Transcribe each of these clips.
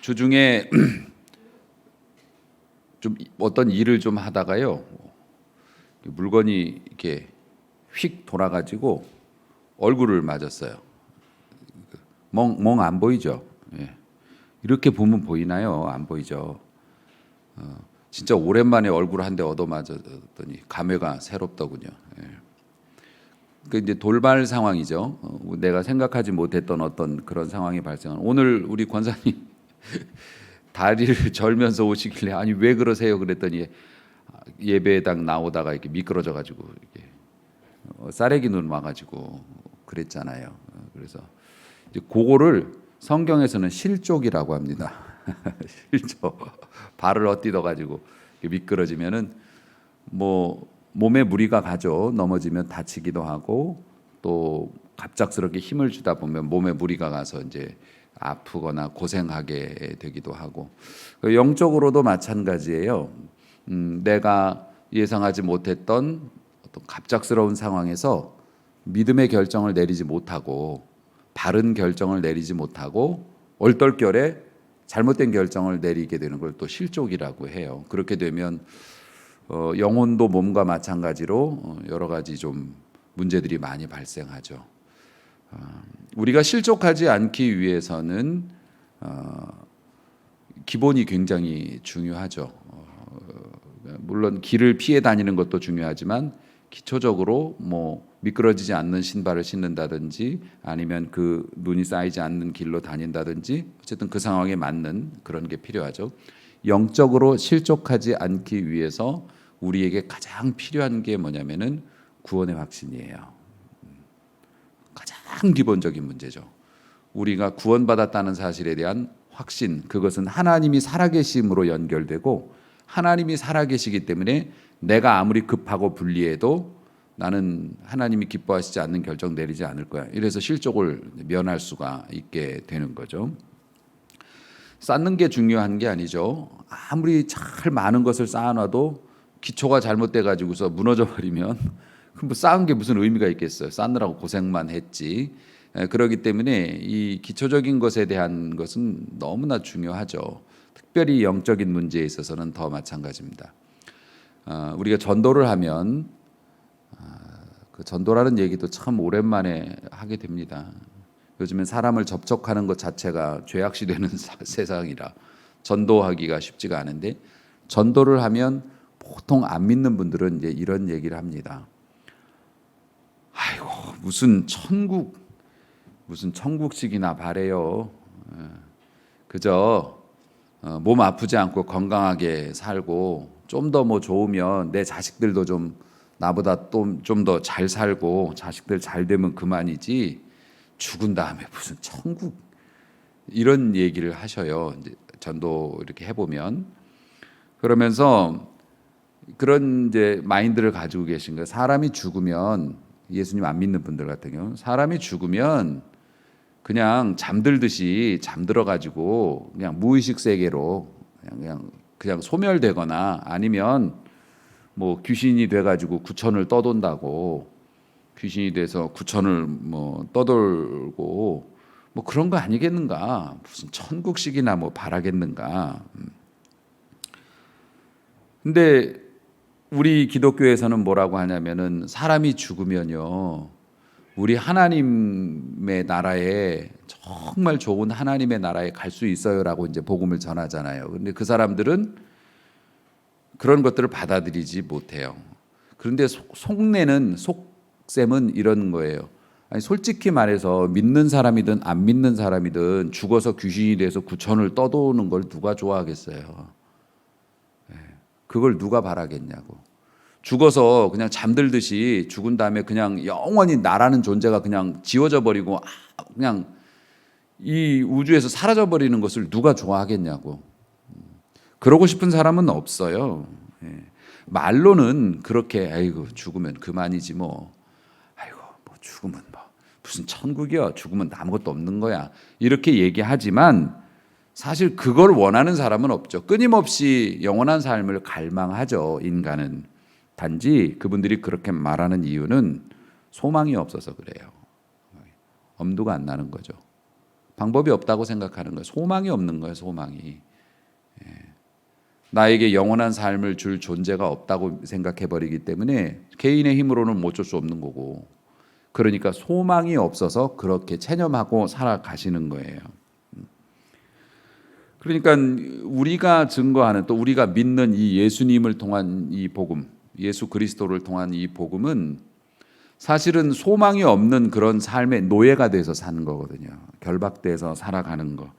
주중에 좀 어떤 일을 좀 하다가요, 물건이 이렇게 휙 돌아가지고 얼굴을 맞았어요. 멍 안 보이죠? 예. 이렇게 보면 보이나요? 안 보이죠? 진짜 오랜만에 얼굴 한 대 얻어 맞았더니 감회가 새롭더군요. 예. 그 이제 돌발 상황이죠. 내가 생각하지 못했던 어떤 그런 상황이 발생한. 오늘 우리 권사님 다리를 절면서 오시길래 아니 왜 그러세요? 그랬더니 예배당 나오다가 이렇게 미끄러져 가지고 이렇게 싸래기 눈 와가지고 그랬잖아요. 그래서 이제 그거를 성경에서는 실족이라고 합니다. 실족. 발을 엇디뎌 가지고 미끄러지면은 뭐 몸에 무리가 가죠. 넘어지면 다치기도 하고 또 갑작스럽게 힘을 주다 보면 몸에 무리가 가서 이제 아프거나 고생하게 되기도 하고, 영적으로도 마찬가지예요. 내가 예상하지 못했던 어떤 갑작스러운 상황에서 믿음의 결정을 내리지 못하고 바른 결정을 내리지 못하고 얼떨결에 잘못된 결정을 내리게 되는 걸 또 실족이라고 해요. 그렇게 되면 영혼도 몸과 마찬가지로 여러 가지 좀 문제들이 많이 발생하죠. 우리가 실족하지 않기 위해서는 기본이 굉장히 중요하죠. 물론 길을 피해 다니는 것도 중요하지만 기초적으로 뭐 미끄러지지 않는 신발을 신는다든지 아니면 그 눈이 쌓이지 않는 길로 다닌다든지 어쨌든 그 상황에 맞는 그런 게 필요하죠. 영적으로 실족하지 않기 위해서 우리에게 가장 필요한 게 뭐냐면은 구원의 확신이에요. 가장 기본적인 문제죠. 우리가 구원받았다는 사실에 대한 확신, 그것은 하나님이 살아계심으로 연결되고 하나님이 살아계시기 때문에 내가 아무리 급하고 불리해도 나는 하나님이 기뻐하시지 않는 결정 내리지 않을 거야. 이래서 실족을 면할 수가 있게 되는 거죠. 쌓는 게 중요한 게 아니죠. 아무리 잘 많은 것을 쌓아놔도 기초가 잘못돼 가지고서 무너져 버리면 뭐 쌓은 게 무슨 의미가 있겠어요. 쌓느라고 고생만 했지. 그렇기 때문에 이 기초적인 것에 대한 것은 너무나 중요하죠. 특별히 영적인 문제에 있어서는 더 마찬가지입니다. 우리가 전도를 하면 그 전도라는 얘기도 참 오랜만에 하게 됩니다. 요즘엔 사람을 접촉하는 것 자체가 죄악시 되는 세상이라 전도하기가 쉽지가 않은데, 전도를 하면 보통 안 믿는 분들은 이제 이런 얘기를 합니다. 아이고 무슨 천국식이나 바래요. 그저 몸 아프지 않고 건강하게 살고 좀 더 뭐 좋으면 내 자식들도 좀 나보다 좀 더 잘 살고 자식들 잘 되면 그만이지 죽은 다음에 무슨 천국, 이런 얘기를 하셔요. 이제 전도 이렇게 해보면. 그러면서 그런 이제 마인드를 가지고 계신 거예요. 사람이 죽으면, 예수님 안 믿는 분들 같은 경우 사람이 죽으면 그냥 잠들듯이 잠들어 가지고 그냥 무의식 세계로 그냥 소멸되거나 아니면 뭐 귀신이 돼 가지고 구천을 떠돈다고, 귀신이 돼서 구천을 뭐 떠돌고 뭐 그런 거 아니겠는가? 무슨 천국식이나 뭐 바라겠는가? 근데 우리 기독교에서는 뭐라고 하냐면은 사람이 죽으면요, 우리 하나님의 나라에, 정말 좋은 하나님의 나라에 갈 수 있어요라고 이제 복음을 전하잖아요. 근데 그 사람들은 그런 것들을 받아들이지 못해요. 그런데 속셈은 이런 거예요. 아니 솔직히 말해서 믿는 사람이든 안 믿는 사람이든 죽어서 귀신이 돼서 구천을 떠도는 걸 누가 좋아하겠어요? 그걸 누가 바라겠냐고. 죽어서 그냥 잠들듯이 죽은 다음에 그냥 영원히 나라는 존재가 그냥 지워져 버리고 그냥 이 우주에서 사라져 버리는 것을 누가 좋아하겠냐고. 그러고 싶은 사람은 없어요. 말로는 그렇게 아이고 죽으면 그만이지 뭐. 아이고 뭐 죽으면 뭐 무슨 천국이야. 죽으면 아무것도 없는 거야. 이렇게 얘기하지만 사실 그걸 원하는 사람은 없죠. 끊임없이 영원한 삶을 갈망하죠, 인간은. 단지 그분들이 그렇게 말하는 이유는 소망이 없어서 그래요. 엄두가 안 나는 거죠. 방법이 없다고 생각하는 거예요. 소망이 없는 거예요. 소망이. 나에게 영원한 삶을 줄 존재가 없다고 생각해 버리기 때문에 개인의 힘으로는 뭐 어쩔 수 없는 거고, 그러니까 소망이 없어서 그렇게 체념하고 살아가시는 거예요. 그러니까 우리가 증거하는, 또 우리가 믿는 이 예수님을 통한 이 복음, 예수 그리스도를 통한 이 복음은 사실은 소망이 없는 그런 삶의 노예가 돼서 사는 거거든요. 결박돼서 살아가는 거.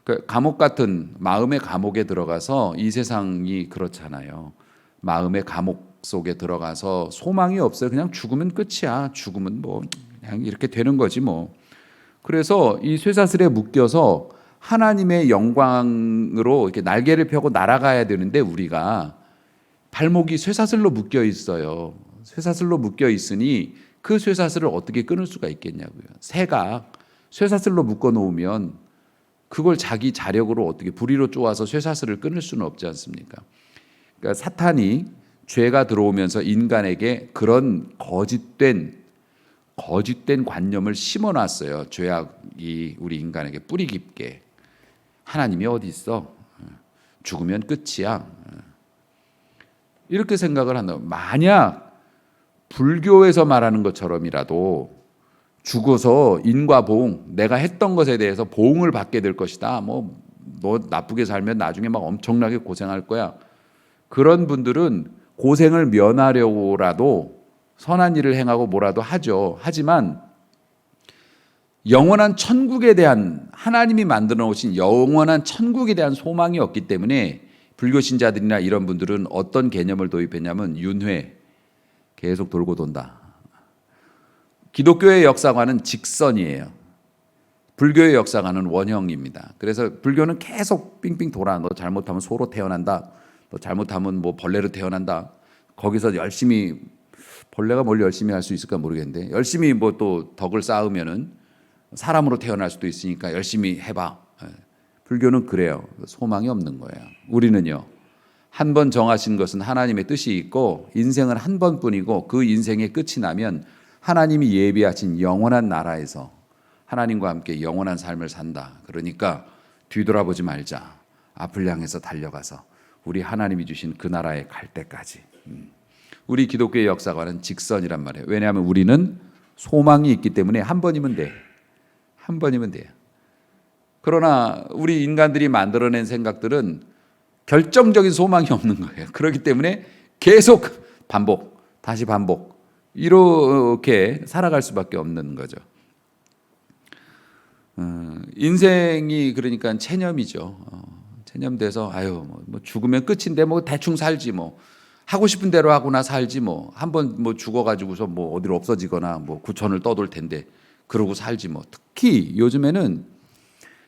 그 감옥 같은, 마음의 감옥에 들어가서, 이 세상이 그렇잖아요. 마음의 감옥 속에 들어가서 소망이 없어요. 그냥 죽으면 끝이야. 죽으면 뭐 그냥 이렇게 되는 거지 뭐. 그래서 이 쇠사슬에 묶여서 하나님의 영광으로 이렇게 날개를 펴고 날아가야 되는데, 우리가 발목이 쇠사슬로 묶여 있어요. 쇠사슬로 묶여 있으니 그 쇠사슬을 어떻게 끊을 수가 있겠냐고요. 새가 쇠사슬로 묶어 놓으면 그걸 자기 자력으로 어떻게 부리로 쪼아서 쇠사슬을 끊을 수는 없지 않습니까? 그러니까 사탄이, 죄가 들어오면서 인간에게 그런 거짓된 관념을 심어놨어요. 죄악이 우리 인간에게 뿌리 깊게. 하나님이 어디 있어? 죽으면 끝이야. 이렇게 생각을 한다. 만약 불교에서 말하는 것처럼이라도 죽어서 인과 보응, 내가 했던 것에 대해서 보응을 받게 될 것이다. 뭐 너 나쁘게 살면 나중에 막 엄청나게 고생할 거야. 그런 분들은 고생을 면하려고라도 선한 일을 행하고 뭐라도 하죠. 하지만 영원한 천국에 대한, 하나님이 만들어 놓으신 영원한 천국에 대한 소망이 없기 때문에 불교 신자들이나 이런 분들은 어떤 개념을 도입했냐면 윤회, 계속 돌고 돈다. 기독교의 역사관은 직선이에요. 불교의 역사관은 원형입니다. 그래서 불교는 계속 빙빙 돌아. 너 잘못하면 소로 태어난다. 너 잘못하면 뭐 벌레로 태어난다. 거기서 열심히, 벌레가 뭘 열심히 할 수 있을까 모르겠는데, 열심히 뭐 또 덕을 쌓으면은 사람으로 태어날 수도 있으니까 열심히 해봐. 불교는 그래요. 소망이 없는 거예요. 우리는요, 한 번 정하신 것은 하나님의 뜻이 있고 인생은 한 번뿐이고, 그 인생의 끝이 나면 하나님이 예비하신 영원한 나라에서 하나님과 함께 영원한 삶을 산다. 그러니까 뒤돌아보지 말자. 앞을 향해서 달려가서 우리 하나님이 주신 그 나라에 갈 때까지. 우리 기독교의 역사관은 직선이란 말이에요. 왜냐하면 우리는 소망이 있기 때문에 한 번이면 돼. 한 번이면 돼요. 그러나 우리 인간들이 만들어낸 생각들은 결정적인 소망이 없는 거예요. 그렇기 때문에 계속 반복, 다시 반복, 이렇게 살아갈 수밖에 없는 거죠. 인생이 그러니까 체념이죠. 체념돼서 아유 뭐 죽으면 끝인데 뭐 대충 살지, 뭐 하고 싶은 대로 하거나 살지, 뭐 한번 뭐 죽어가지고서 뭐 어디로 없어지거나 뭐 구천을 떠돌 텐데 그러고 살지 뭐. 특히 요즘에는,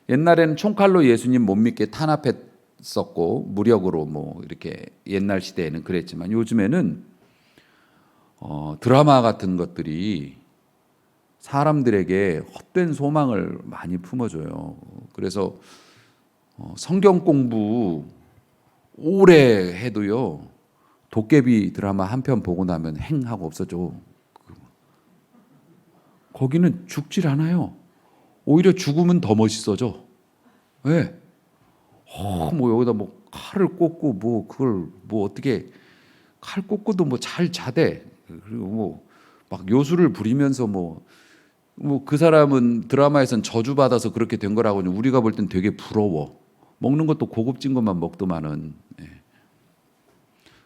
옛날에는 총칼로 예수님 못 믿게 탄압했었고 무력으로 뭐 이렇게 옛날 시대에는 그랬지만, 요즘에는 드라마 같은 것들이 사람들에게 헛된 소망을 많이 품어줘요. 그래서 성경 공부 오래 해도요, 도깨비 드라마 한 편 보고 나면 행하고 없어져. 거기는 죽질 않아요. 오히려 죽으면 더 멋있어져. 왜? 뭐 여기다 뭐 칼을 꽂고 뭐 그걸 뭐 어떻게 칼 꽂고도 뭐 잘 자대. 그리고 뭐 막 요술을 부리면서 뭐 그 사람은 드라마에선 저주 받아서 그렇게 된 거라고 우리가 볼 땐 되게 부러워. 먹는 것도 고급진 것만 먹더만은.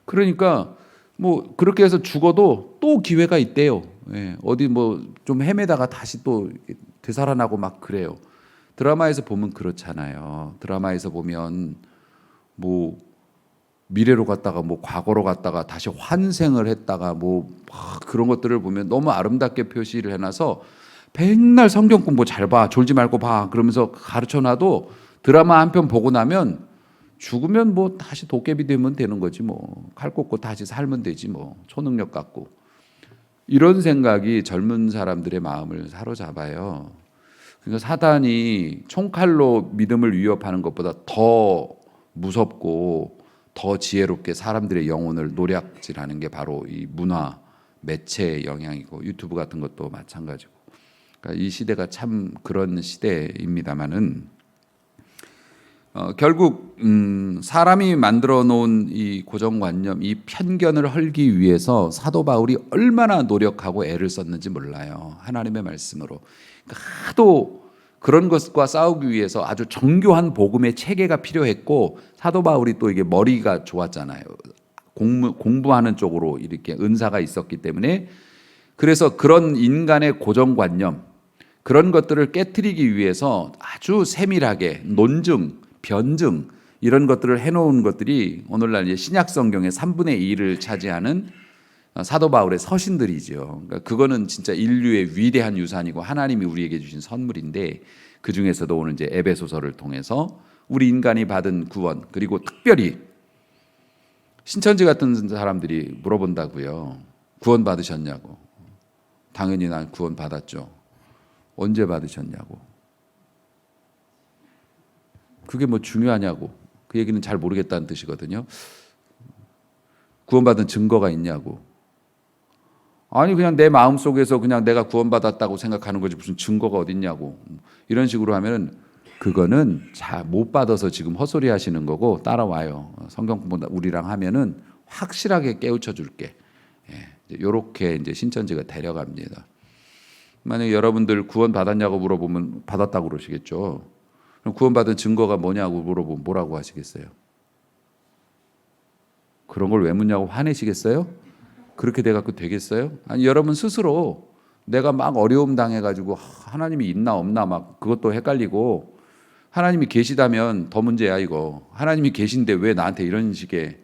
그러니까 뭐 그렇게 해서 죽어도 또 기회가 있대요. 어디 뭐 좀 헤매다가 다시 또 되살아나고 막 그래요. 드라마에서 보면 그렇잖아요. 드라마에서 보면 뭐 미래로 갔다가 뭐 과거로 갔다가 다시 환생을 했다가 뭐 그런 것들을 보면 너무 아름답게 표시를 해놔서 맨날 성경 공부 잘 봐, 졸지 말고 봐 그러면서 가르쳐놔도 드라마 한 편 보고 나면 죽으면 뭐 다시 도깨비 되면 되는 거지, 뭐 칼 꽂고 다시 살면 되지, 뭐 초능력 갖고. 이런 생각이 젊은 사람들의 마음을 사로잡아요. 그러니까 사단이 총칼로 믿음을 위협하는 것보다 더 무섭고 더 지혜롭게 사람들의 영혼을 노략질하는 게 바로 이 문화, 매체의 영향이고, 유튜브 같은 것도 마찬가지고. 그러니까 이 시대가 참 그런 시대입니다만은 결국 사람이 만들어 놓은 이 고정관념, 이 편견을 헐기 위해서 사도 바울이 얼마나 노력하고 애를 썼는지 몰라요. 하나님의 말씀으로. 그러니까 하도 그런 것과 싸우기 위해서 아주 정교한 복음의 체계가 필요했고, 사도 바울이 또 이게 머리가 좋았잖아요. 공부하는 쪽으로 이렇게 은사가 있었기 때문에, 그래서 그런 인간의 고정관념, 그런 것들을 깨트리기 위해서 아주 세밀하게 논증, 변증 이런 것들을 해놓은 것들이 오늘날 이제 신약 성경의 3분의 2를 차지하는 사도 바울의 서신들이죠. 그러니까 그거는 진짜 인류의 위대한 유산이고 하나님이 우리에게 주신 선물인데, 그 중에서도 오늘 이제 에베소서를 통해서 우리 인간이 받은 구원, 그리고 특별히 신천지 같은 사람들이 물어본다고요. 구원 받으셨냐고. 당연히 난 구원 받았죠. 언제 받으셨냐고. 그게 뭐 중요하냐고. 그 얘기는 잘 모르겠다는 뜻이거든요. 구원받은 증거가 있냐고. 아니 그냥 내 마음속에서 그냥 내가 구원받았다고 생각하는 거지 무슨 증거가 어딨냐고. 이런 식으로 하면은 그거는 잘 못 받아서 지금 헛소리 하시는 거고, 따라와요. 성경 공부 우리랑 하면은 확실하게 깨우쳐 줄게. 이렇게 이제 신천지가 데려갑니다. 만약 여러분들 구원 받았냐고 물어보면 받았다고 그러시겠죠. 그럼 구원받은 증거가 뭐냐고 물어보면 뭐라고 하시겠어요? 그런 걸 왜 묻냐고 화내시겠어요? 그렇게 돼갖고 되겠어요? 아니 여러분 스스로 내가 막 어려움 당해가지고 하나님이 있나 없나 막 그것도 헷갈리고, 하나님이 계시다면 더 문제야 이거. 하나님이 계신데 왜 나한테 이런 식의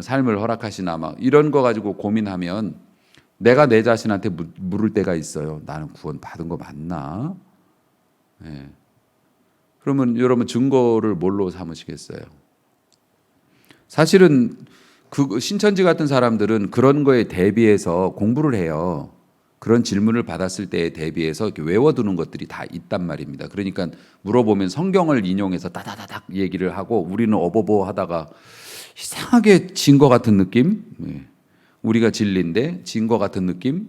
삶을 허락하시나 막 이런 거 가지고 고민하면 내가 내 자신한테 물을 때가 있어요. 나는 구원 받은 거 맞나? 네. 그러면 여러분 증거를 뭘로 삼으시겠어요? 사실은 그 신천지 같은 사람들은 그런 거에 대비해서 공부를 해요. 그런 질문을 받았을 때에 대비해서 이렇게 외워두는 것들이 다 있단 말입니다. 그러니까 물어보면 성경을 인용해서 따다다닥 얘기를 하고, 우리는 어버버 하다가 이상하게 진 것 같은 느낌? 우리가 진리인데 진 것 같은 느낌?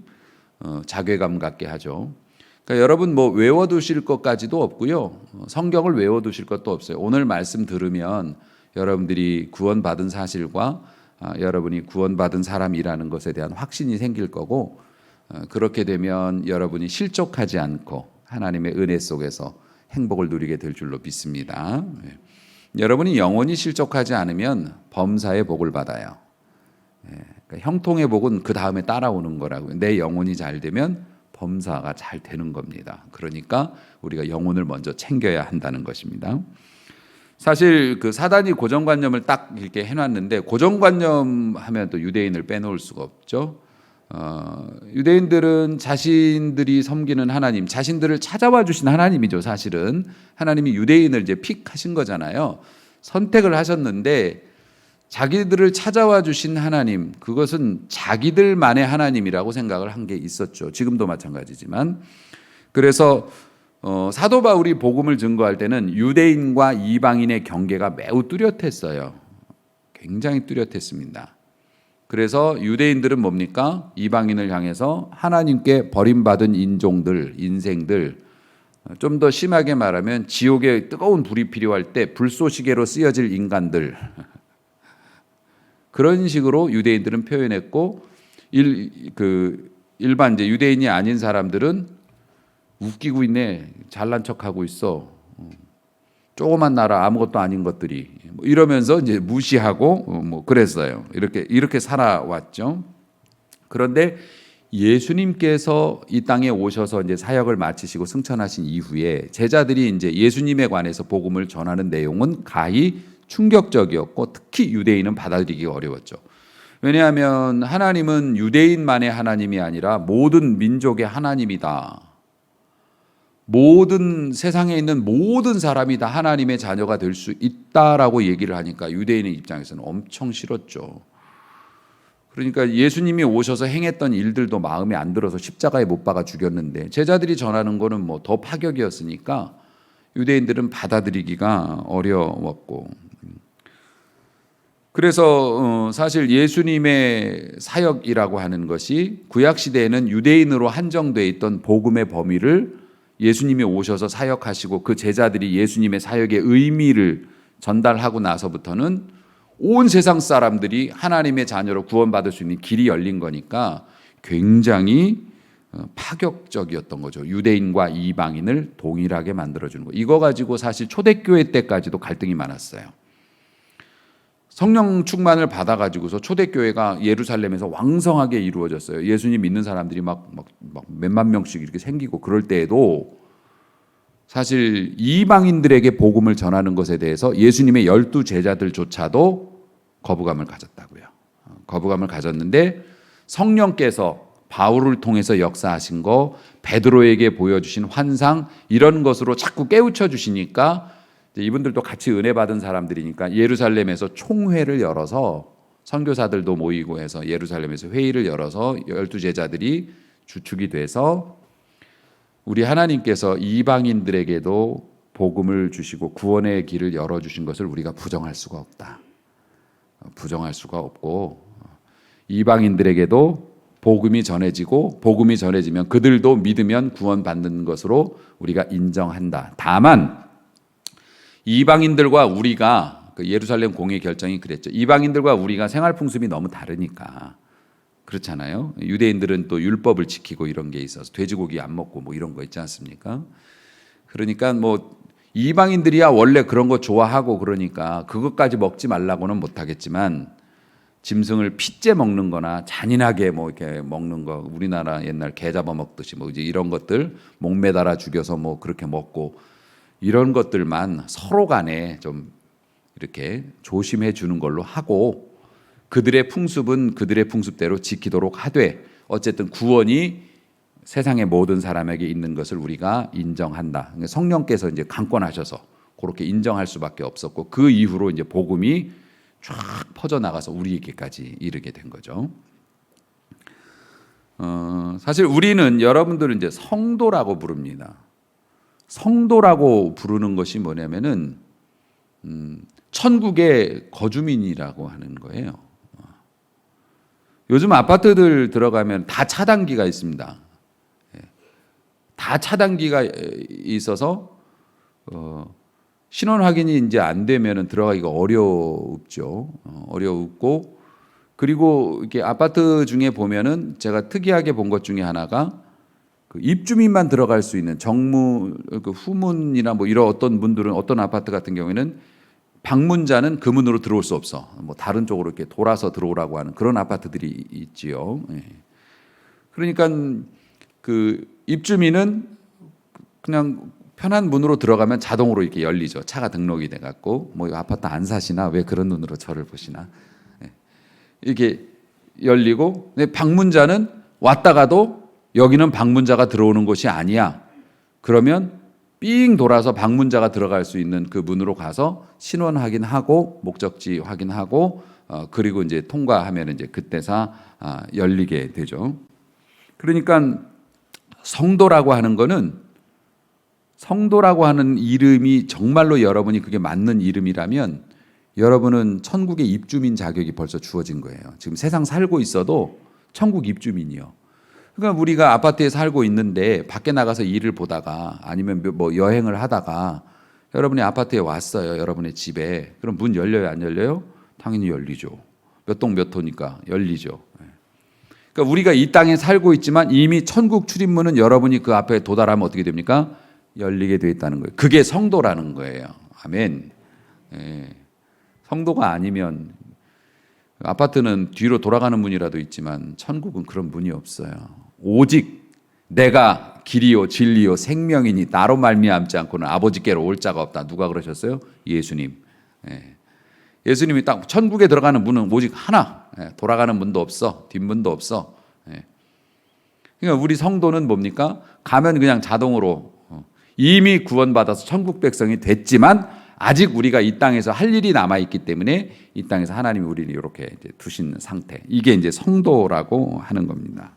자괴감 갖게 하죠. 그러니까 여러분 뭐 외워두실 것까지도 없고요. 성경을 외워두실 것도 없어요. 오늘 말씀 들으면 여러분들이 구원받은 사실과 여러분이 구원받은 사람이라는 것에 대한 확신이 생길 거고, 그렇게 되면 여러분이 실족하지 않고 하나님의 은혜 속에서 행복을 누리게 될 줄로 믿습니다. 여러분이 영원히 실족하지 않으면 범사의 복을 받아요. 그러니까 형통의 복은 그 다음에 따라오는 거라고요. 내 영혼이 잘 되면 범사가 잘 되는 겁니다. 그러니까 우리가 영혼을 먼저 챙겨야 한다는 것입니다. 사실 그 사단이 고정관념을 딱 이렇게 해놨는데, 고정관념 하면 또 유대인을 빼놓을 수가 없죠. 유대인들은 자신들이 섬기는 하나님, 자신들을 찾아와 주신 하나님이죠. 사실은 하나님이 유대인을 이제 픽하신 거잖아요. 선택을 하셨는데 자기들을 찾아와 주신 하나님, 그것은 자기들만의 하나님이라고 생각을 한 게 있었죠. 지금도 마찬가지지만. 그래서 사도 바울이 복음을 증거할 때는 유대인과 이방인의 경계가 매우 뚜렷했어요. 굉장히 뚜렷했습니다. 그래서 유대인들은 뭡니까? 이방인을 향해서 하나님께 버림받은 인종들, 인생들, 좀 더 심하게 말하면 지옥에 뜨거운 불이 필요할 때 불쏘시개로 쓰여질 인간들, 그런 식으로 유대인들은 표현했고, 일반 이제 유대인이 아닌 사람들은 웃기고 있네, 잘난 척하고 있어, 조그만 나라 아무것도 아닌 것들이, 이러면서 이제 무시하고 뭐 그랬어요. 이렇게 살아왔죠. 그런데 예수님께서 이 땅에 오셔서 이제 사역을 마치시고 승천하신 이후에 제자들이 이제 예수님에 관해서 복음을 전하는 내용은 가히 충격적이었고, 특히 유대인은 받아들이기 어려웠죠. 왜냐하면 하나님은 유대인만의 하나님이 아니라 모든 민족의 하나님이다. 모든 세상에 있는 모든 사람이 다 하나님의 자녀가 될 수 있다라고 얘기를 하니까 유대인의 입장에서는 엄청 싫었죠. 그러니까 예수님이 오셔서 행했던 일들도 마음에 안 들어서 십자가에 못 박아 죽였는데, 제자들이 전하는 거는 뭐 더 파격이었으니까 유대인들은 받아들이기가 어려웠고, 그래서 사실 예수님의 사역이라고 하는 것이 구약 시대에는 유대인으로 한정되어 있던 복음의 범위를 예수님이 오셔서 사역하시고 그 제자들이 예수님의 사역의 의미를 전달하고 나서부터는 온 세상 사람들이 하나님의 자녀로 구원받을 수 있는 길이 열린 거니까 굉장히 파격적이었던 거죠. 유대인과 이방인을 동일하게 만들어주는 거. 이거 가지고 사실 초대교회 때까지도 갈등이 많았어요. 성령 충만을 받아가지고서 초대교회가 예루살렘에서 왕성하게 이루어졌어요. 예수님 믿는 사람들이 막 몇만 명씩 이렇게 생기고 그럴 때에도 사실 이방인들에게 복음을 전하는 것에 대해서 예수님의 12 제자들조차도 거부감을 가졌다고요. 거부감을 가졌는데 성령께서 바울을 통해서 역사하신 거, 베드로에게 보여주신 환상 이런 것으로 자꾸 깨우쳐 주시니까 이분들도 같이 은혜 받은 사람들이니까 예루살렘에서 총회를 열어서 선교사들도 모이고 해서 예루살렘에서 회의를 열어서 12 제자들이 주축이 돼서 우리 하나님께서 이방인들에게도 복음을 주시고 구원의 길을 열어주신 것을 우리가 부정할 수가 없다. 부정할 수가 없고 이방인들에게도 복음이 전해지고 복음이 전해지면 그들도 믿으면 구원받는 것으로 우리가 인정한다. 다만 이방인들과 우리가 예루살렘 공회 결정이 그랬죠. 이방인들과 우리가 생활 풍습이 너무 다르니까 그렇잖아요. 유대인들은 또 율법을 지키고 이런 게 있어서 돼지고기 안 먹고 뭐 이런 거 있지 않습니까? 그러니까 뭐 이방인들이야 원래 그런 거 좋아하고 그러니까 그것까지 먹지 말라고는 못하겠지만 짐승을 핏째 먹는 거나 잔인하게 뭐 이렇게 먹는 거 우리나라 옛날 개 잡아 먹듯이 뭐 이제 이런 것들 목매달아 죽여서 뭐 그렇게 먹고 이런 것들만 서로 간에 좀 이렇게 조심해 주는 걸로 하고 그들의 풍습은 그들의 풍습대로 지키도록 하되 어쨌든 구원이 세상의 모든 사람에게 있는 것을 우리가 인정한다. 성령께서 이제 강권하셔서 그렇게 인정할 수밖에 없었고 그 이후로 이제 복음이 쫙 퍼져 나가서 우리에게까지 이르게 된 거죠. 사실 우리는 여러분들은 이제 성도라고 부릅니다. 성도라고 부르는 것이 뭐냐면은 천국의 거주민이라고 하는 거예요. 요즘 아파트들 들어가면 다 차단기가 있습니다. 다 차단기가 있어서 신원 확인이 이제 안 되면은 들어가기가 어렵죠. 어렵고 그리고 이렇게 아파트 중에 보면은 제가 특이하게 본 것 중에 하나가 그 입주민만 들어갈 수 있는 정문, 그 후문이나 뭐 이런 어떤 분들은 어떤 아파트 같은 경우에는 방문자는 그 문으로 들어올 수 없어. 뭐 다른 쪽으로 이렇게 돌아서 들어오라고 하는 그런 아파트들이 있지요. 그러니까 그 입주민은 그냥 편한 문으로 들어가면 자동으로 이렇게 열리죠. 차가 등록이 돼 갖고 뭐 아파트 안 사시나 왜 그런 눈으로 저를 보시나 이렇게 열리고 방문자는 왔다가도 여기는 방문자가 들어오는 곳이 아니야. 그러면 삥 돌아서 방문자가 들어갈 수 있는 그 문으로 가서 신원 확인하고 목적지 확인하고 그리고 이제 통과하면 이제 그때서 열리게 되죠. 그러니까 성도라고 하는 거는 성도라고 하는 이름이 정말로 여러분이 그게 맞는 이름이라면 여러분은 천국의 입주민 자격이 벌써 주어진 거예요. 지금 세상 살고 있어도 천국 입주민이요. 그러니까 우리가 아파트에 살고 있는데 밖에 나가서 일을 보다가 아니면 뭐 여행을 하다가 여러분이 아파트에 왔어요. 여러분의 집에. 그럼 문 열려요? 안 열려요? 당연히 열리죠. 몇 동 몇 호니까 열리죠. 그러니까 우리가 이 땅에 살고 있지만 이미 천국 출입문은 여러분이 그 앞에 도달하면 어떻게 됩니까? 열리게 되어 있다는 거예요. 그게 성도라는 거예요. 아멘. 성도가 아니면 아파트는 뒤로 돌아가는 문이라도 있지만 천국은 그런 문이 없어요. 오직 내가 길이요 진리요 생명이니 나로 말미암지 않고는 아버지께로 올 자가 없다. 누가 그러셨어요? 예수님. 예수님이 딱 천국에 들어가는 문은 오직 하나. 돌아가는 문도 없어. 뒷문도 없어. 그러니까 우리 성도는 뭡니까? 가면 그냥 자동으로 이미 구원받아서 천국 백성이 됐지만 아직 우리가 이 땅에서 할 일이 남아 있기 때문에 이 땅에서 하나님이 우리를 이렇게 이제 두신 상태. 이게 이제 성도라고 하는 겁니다.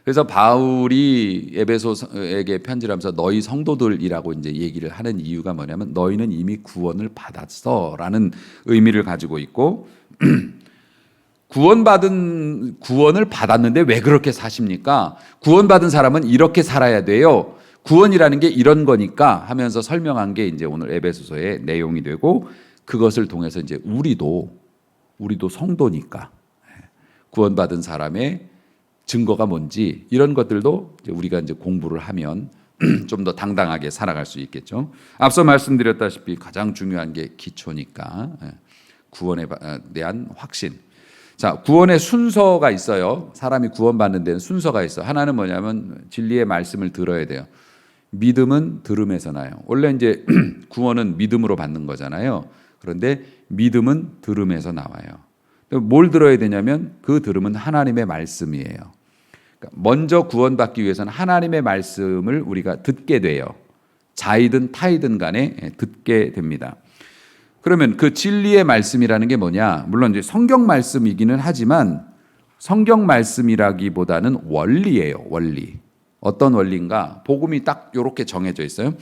그래서 바울이 에베소에게 편지를 하면서 너희 성도들이라고 이제 얘기를 하는 이유가 뭐냐면 너희는 이미 구원을 받았어라는 의미를 가지고 있고 구원을 받았는데 왜 그렇게 사십니까? 구원받은 사람은 이렇게 살아야 돼요. 구원이라는 게 이런 거니까 하면서 설명한 게 이제 오늘 에베소서의 내용이 되고 그것을 통해서 이제 우리도 성도니까 구원받은 사람의 증거가 뭔지 이런 것들도 이제 우리가 이제 공부를 하면 좀 더 당당하게 살아갈 수 있겠죠. 앞서 말씀드렸다시피 가장 중요한 게 기초니까 구원에 대한 확신. 자, 구원의 순서가 있어요. 사람이 구원받는 데는 순서가 있어. 하나는 뭐냐면 진리의 말씀을 들어야 돼요. 믿음은 들음에서 나요. 원래 이제 구원은 믿음으로 받는 거잖아요. 그런데 믿음은 들음에서 나와요. 뭘 들어야 되냐면 그 들음은 하나님의 말씀이에요. 먼저 구원받기 위해서는 하나님의 말씀을 우리가 듣게 돼요. 자이든 타이든 간에 듣게 됩니다. 그러면 그 진리의 말씀이라는 게 뭐냐? 물론 이제 성경 말씀이기는 하지만 성경 말씀이라기보다는 원리예요. 원리. 어떤 원리인가? 복음이 딱 이렇게 정해져 있어요.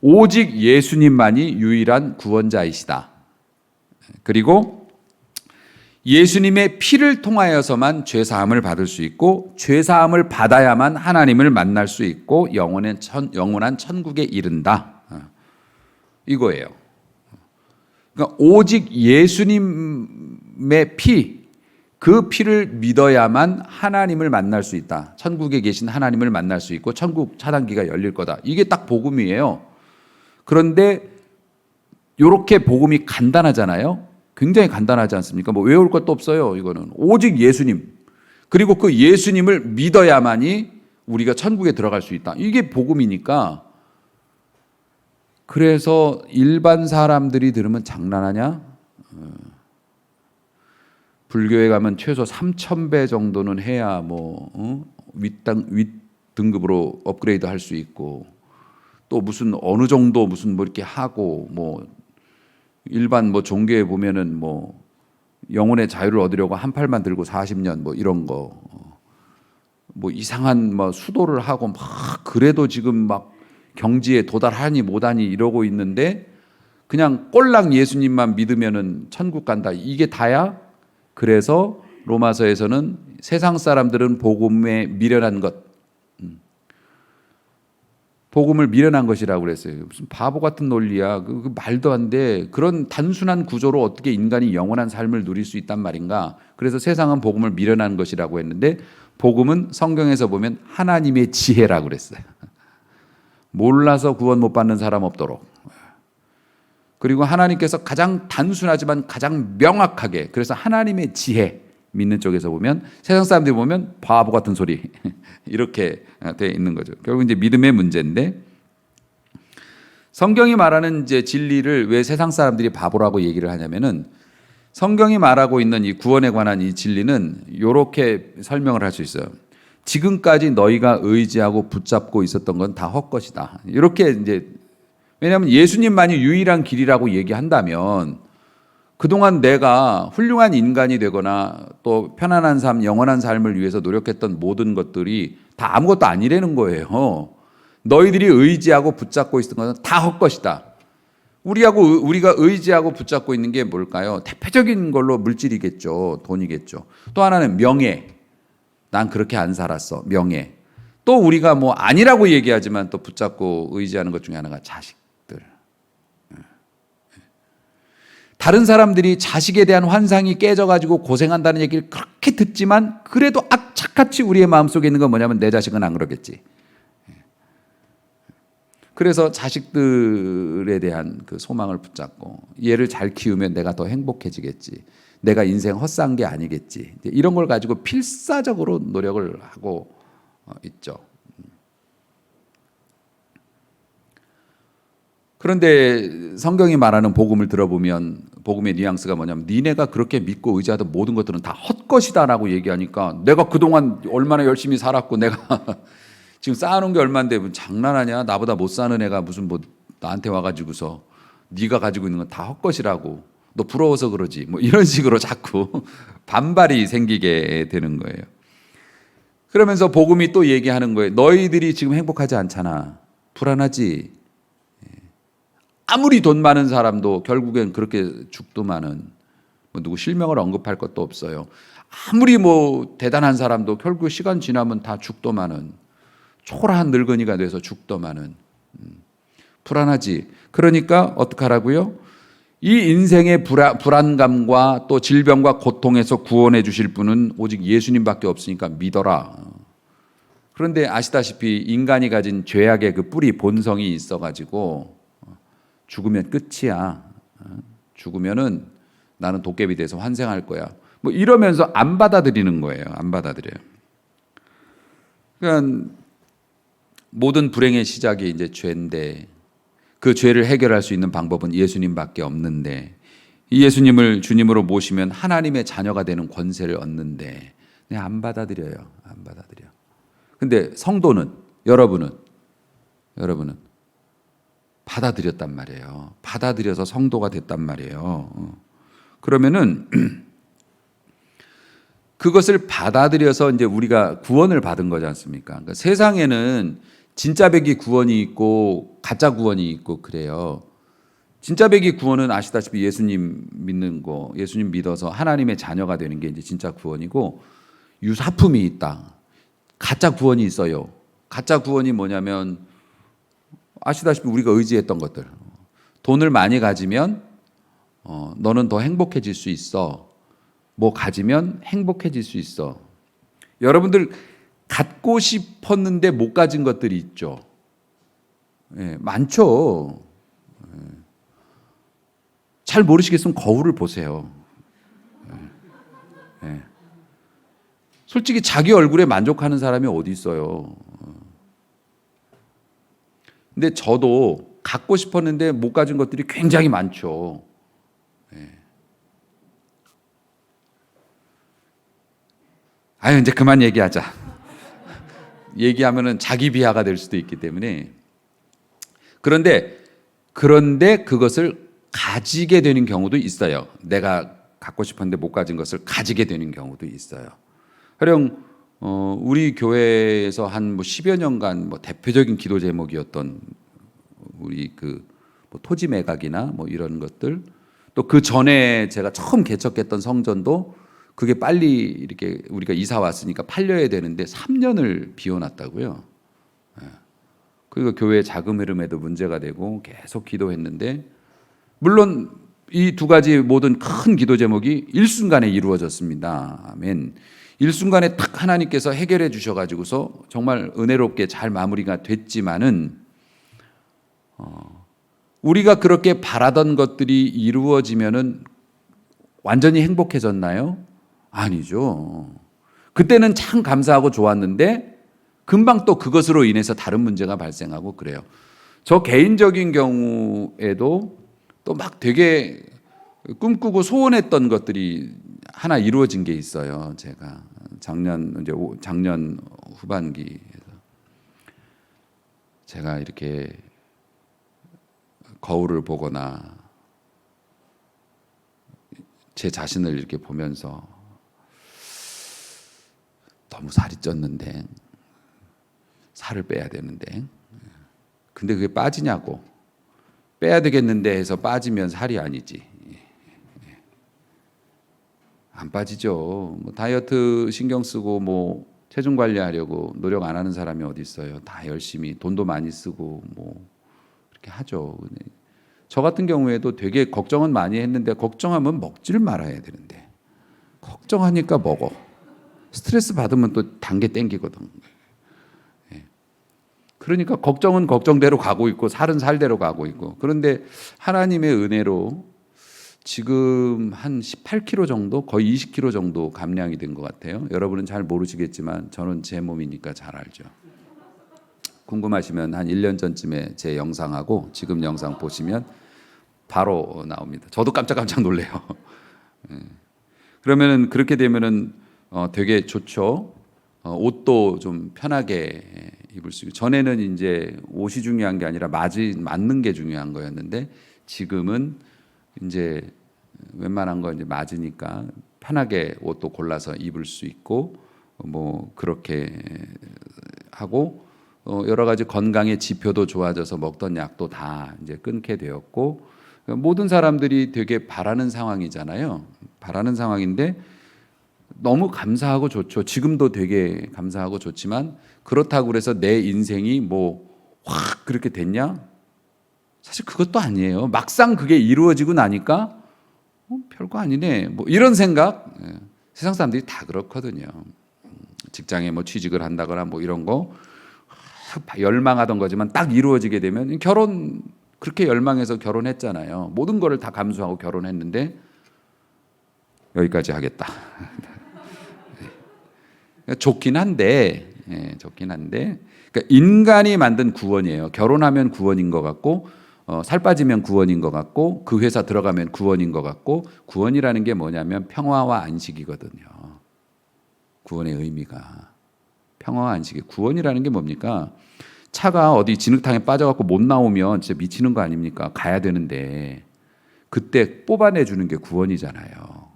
오직 예수님만이 유일한 구원자이시다. 그리고 예수님의 피를 통하여서만 죄사함을 받을 수 있고 죄사함을 받아야만 하나님을 만날 수 있고 영원한 천국에 이른다. 이거예요. 그러니까 오직 예수님의 그 피를 믿어야만 하나님을 만날 수 있다. 천국에 계신 하나님을 만날 수 있고 천국 차단기가 열릴 거다. 이게 딱 복음이에요. 그런데 이렇게 복음이 간단하잖아요. 굉장히 간단하지 않습니까? 뭐 외울 것도 없어요. 이거는 오직 예수님 그리고 그 예수님을 믿어야만이 우리가 천국에 들어갈 수 있다. 이게 복음이니까. 그래서 일반 사람들이 들으면 장난하냐? 불교에 가면 최소 3,000배 정도는 해야 윗등급으로 업그레이드 할 수 있고 또 무슨 어느 정도 무슨 뭐 이렇게 하고 일반 종교에 보면은 영혼의 자유를 얻으려고 한 팔만 들고 40년 이런 거 이상한 수도를 하고 그래도 지금 경지에 도달하니 못하니 이러고 있는데 그냥 꼴랑 예수님만 믿으면은 천국 간다. 이게 다야? 그래서 로마서에서는 세상 사람들은 복음에 미련한 것, 복음을 미련한 것이라고 그랬어요. 무슨 바보 같은 논리야. 그 말도 안 돼. 그런 단순한 구조로 어떻게 인간이 영원한 삶을 누릴 수 있단 말인가. 그래서 세상은 복음을 미련한 것이라고 했는데 복음은 성경에서 보면 하나님의 지혜라고 그랬어요. 몰라서 구원 못 받는 사람 없도록. 그리고 하나님께서 가장 단순하지만 가장 명확하게 그래서 하나님의 지혜 믿는 쪽에서 보면 세상 사람들이 보면 바보 같은 소리 이렇게 돼 있는 거죠. 결국 이제 믿음의 문제인데 성경이 말하는 이제 진리를 왜 세상 사람들이 바보라고 얘기를 하냐면은 성경이 말하고 있는 이 구원에 관한 이 진리는 이렇게 설명을 할 수 있어요. 지금까지 너희가 의지하고 붙잡고 있었던 건 다 헛것이다. 이렇게 이제 왜냐하면 예수님만이 유일한 길이라고 얘기한다면 그동안 내가 훌륭한 인간이 되거나 또 편안한 삶, 영원한 삶을 위해서 노력했던 모든 것들이 다 아무것도 아니라는 거예요. 너희들이 의지하고 붙잡고 있었던 것은 다 헛것이다. 우리가 의지하고 붙잡고 있는 게 뭘까요? 대표적인 걸로 물질이겠죠. 돈이겠죠. 또 하나는 명예. 난 그렇게 안 살았어. 명예. 또 우리가 아니라고 얘기하지만 또 붙잡고 의지하는 것 중에 하나가 자식들. 다른 사람들이 자식에 대한 환상이 깨져가지고 고생한다는 얘기를 그렇게 듣지만 그래도 악착같이 우리의 마음속에 있는 건 뭐냐면 내 자식은 안 그러겠지. 그래서 자식들에 대한 그 소망을 붙잡고 얘를 잘 키우면 내가 더 행복해지겠지. 내가 인생 헛산 게 아니겠지. 이런 걸 가지고 필사적으로 노력을 하고 있죠. 그런데 성경이 말하는 복음을 들어보면 복음의 뉘앙스가 뭐냐면 니네가 그렇게 믿고 의지하던 모든 것들은 다 헛것이다라고 얘기하니까 내가 그동안 얼마나 열심히 살았고 내가 지금 쌓아놓은 게 얼마인데 장난하냐? 나보다 못 사는 애가 무슨 나한테 와가지고서 네가 가지고 있는 건 다 헛것이라고 너 부러워서 그러지 이런 식으로 자꾸 반발이 생기게 되는 거예요. 그러면서 복음이 또 얘기하는 거예요. 너희들이 지금 행복하지 않잖아. 불안하지. 아무리 돈 많은 사람도 결국엔 그렇게 죽더만은, 뭐 누구 실명을 언급할 것도 없어요. 아무리 뭐 대단한 사람도 결국 시간 지나면 다 죽더만은, 초라한 늙은이가 돼서 죽더만은. 불안하지. 그러니까 어떡하라고요? 이 인생의 불안감과 또 질병과 고통에서 구원해 주실 분은 오직 예수님밖에 없으니까 믿어라. 그런데 아시다시피 인간이 가진 죄악의 그 뿌리 본성이 있어가지고 죽으면 끝이야. 죽으면은 나는 도깨비 돼서 환생할 거야. 뭐 이러면서 안 받아들이는 거예요. 안 받아들여요. 그러니까 모든 불행의 시작이 이제 죄인데, 그 죄를 해결할 수 있는 방법은 예수님밖에 없는데, 이 예수님을 주님으로 모시면 하나님의 자녀가 되는 권세를 얻는데 그냥 안 받아들여요. 안 받아들여. 근데 성도는, 여러분은 받아들였단 말이에요. 받아들여서 성도가 됐단 말이에요. 그러면은 그것을 받아들여서 이제 우리가 구원을 받은 거지 않습니까? 그러니까 세상에는 진짜 백이 구원이 있고 가짜 구원이 있고 그래요. 진짜 백이 구원은 아시다시피 예수님 믿는 거, 예수님 믿어서 하나님의 자녀가 되는 게 이제 진짜 구원이고, 유사품이 있다. 가짜 구원이 있어요. 가짜 구원이 뭐냐면 아시다시피 우리가 의지했던 것들. 돈을 많이 가지면 너는 더 행복해질 수 있어. 뭐 가지면 행복해질 수 있어. 여러분들 갖고 싶었는데 못 가진 것들이 있죠. 예, 많죠. 잘 모르시겠으면 거울을 보세요. 예. 솔직히 자기 얼굴에 만족하는 사람이 어디 있어요. 근데 저도 갖고 싶었는데 못 가진 것들이 굉장히 많죠. 예. 아유, 이제 그만 얘기하자. 얘기하면은 자기 비하가 될 수도 있기 때문에. 그런데 그것을 가지게 되는 경우도 있어요. 내가 갖고 싶었는데 못 가진 것을 가지게 되는 경우도 있어요. 가령 우리 교회에서 한 뭐 10여 년간 뭐 대표적인 기도 제목이었던 우리 뭐 토지 매각이나 뭐 이런 것들, 또 그 전에 제가 처음 개척했던 성전도 그게 빨리 이렇게 우리가 이사 왔으니까 팔려야 되는데 3년을 비워놨다고요. 그리고 교회 자금 흐름에도 문제가 되고 계속 기도했는데, 물론 이 두 가지 모든 큰 기도 제목이 일순간에 이루어졌습니다. 아멘. 일순간에 딱 하나님께서 해결해 주셔가지고서 정말 은혜롭게 잘 마무리가 됐지만은, 우리가 그렇게 바라던 것들이 이루어지면은 완전히 행복해졌나요? 아니죠. 그때는 참 감사하고 좋았는데 금방 또 그것으로 인해서 다른 문제가 발생하고 그래요. 저 개인적인 경우에도 또 막 되게 꿈꾸고 소원했던 것들이 하나 이루어진 게 있어요. 제가 작년 후반기에서 제가 이렇게 거울을 보거나 제 자신을 이렇게 보면서 너무 살이 쪘는데, 살을 빼야 되는데, 근데 그게 빠지냐고. 빼야 되겠는데 해서 빠지면 살이 아니지. 안 빠지죠. 뭐 다이어트 신경 쓰고 뭐 체중 관리하려고 노력 안 하는 사람이 어디 있어요. 다 열심히 돈도 많이 쓰고 뭐 그렇게 하죠. 저 같은 경우에도 되게 걱정은 많이 했는데, 걱정하면 먹지를 말아야 되는데 걱정하니까 먹어. 스트레스 받으면 또 단 게 땡기거든. 그러니까 걱정은 걱정대로 가고 있고 살은 살대로 가고 있고. 그런데 하나님의 은혜로 지금 한 18kg 정도, 거의 20kg 정도 감량이 된 것 같아요. 여러분은 잘 모르시겠지만 저는 제 몸이니까 잘 알죠. 궁금하시면 한 1년 전쯤에 제 영상하고 지금 영상 보시면 바로 나옵니다. 저도 깜짝깜짝 놀래요. 그러면은 그렇게 되면은 되게 좋죠. 옷도 좀 편하게 입을 수 있고, 전에는 이제 옷이 중요한 게 아니라 맞는 게 중요한 거였는데 지금은 이제 웬만한 거 이제 맞으니까 편하게 옷도 골라서 입을 수 있고, 뭐 그렇게 하고 여러 가지 건강의 지표도 좋아져서 먹던 약도 다 이제 끊게 되었고, 모든 사람들이 되게 바라는 상황이잖아요. 바라는 상황인데 너무 감사하고 좋죠. 지금도 되게 감사하고 좋지만 그렇다고 그래서 내 인생이 뭐 확 그렇게 됐냐? 사실 그것도 아니에요. 막상 그게 이루어지고 나니까 별거 아니네. 뭐 이런 생각. 세상 사람들이 다 그렇거든요. 직장에 뭐 취직을 한다거나 뭐 이런 거 열망하던 거지만 딱 이루어지게 되면 결혼 그렇게 열망해서 결혼했잖아요. 모든 거를 다 감수하고 결혼했는데 여기까지 하겠다. 좋긴 한데, 좋긴 한데, 그러니까 인간이 만든 구원이에요. 결혼하면 구원인 것 같고, 살 빠지면 구원인 것 같고, 그 회사 들어가면 구원인 것 같고, 구원이라는 게 뭐냐면 평화와 안식이거든요. 구원의 의미가 평화와 안식이. 구원이라는 게 뭡니까? 차가 어디 진흙탕에 빠져갖고 못 나오면 진짜 미치는 거 아닙니까? 가야 되는데 그때 뽑아내 주는 게 구원이잖아요.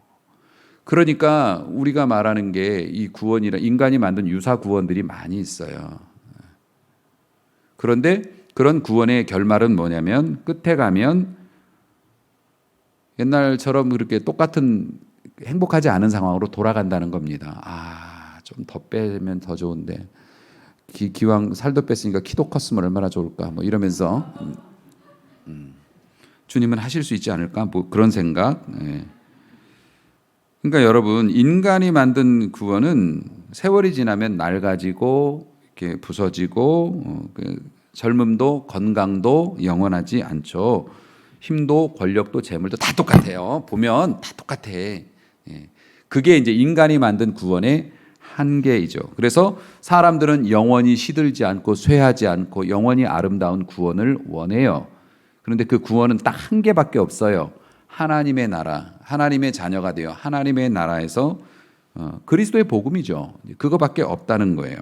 그러니까 우리가 말하는 게 이 구원이라 인간이 만든 유사 구원들이 많이 있어요. 그런데 그런 구원의 결말은 뭐냐면 끝에 가면 옛날처럼 그렇게 똑같은 행복하지 않은 상황으로 돌아간다는 겁니다. 좀 더 빼면 더 좋은데 기왕 살도 뺐으니까 키도 컸으면 얼마나 좋을까 뭐 이러면서 주님은 하실 수 있지 않을까 뭐 그런 생각. 그러니까 여러분 인간이 만든 구원은 세월이 지나면 낡아지고 이렇게 부서지고 젊음도 건강도 영원하지 않죠. 힘도 권력도 재물도 다 똑같아요. 보면 다 똑같아. 그게 이제 인간이 만든 구원의 한계이죠. 그래서 사람들은 영원히 시들지 않고 쇠하지 않고 영원히 아름다운 구원을 원해요. 그런데 그 구원은 딱 한 개밖에 없어요. 하나님의 나라, 하나님의 자녀가 되어 하나님의 나라에서 그리스도의 복음이죠. 그거밖에 없다는 거예요.